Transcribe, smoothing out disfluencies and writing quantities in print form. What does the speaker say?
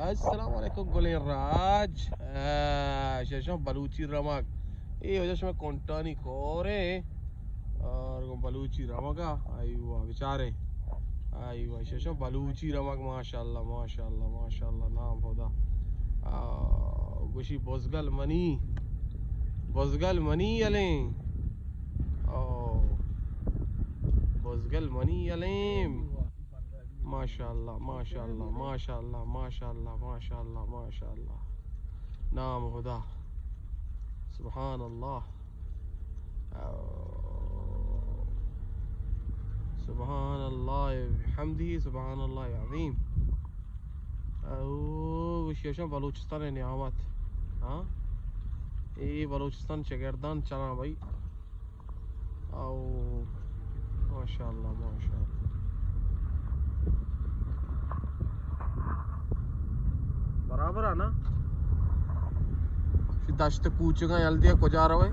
अस्सलाम वालेकुम गुलें राज शेषम बलूची रमक ये वजह से मैं कोंटानी कोरे और बलूची रमका आयुवा बेचारे आयुवा शेषम बलूची रमक माशाल्लाह माशाल्लाह माशाल्लाह नाम होदा गुशी बोजगल मनी अले ओ बोजगल मनी अलेम माशाल्लाह माशाल्लाह माशाल्लाह माशाल्लाह माशाल्लाह माशाल्लाह नाम खुदा सुभान अल्लाह सुभान अल्लाह हमदी सुभान अल्लाह अज़ीम शेषम बलूचिस्तान नियामत हाँ ये बलूचिस्तान शगरदान चला भाई आओ माशाल्लाह माशाल्लाह बराबर है ना दश्त कूचगा जल्दी को जा रहा है।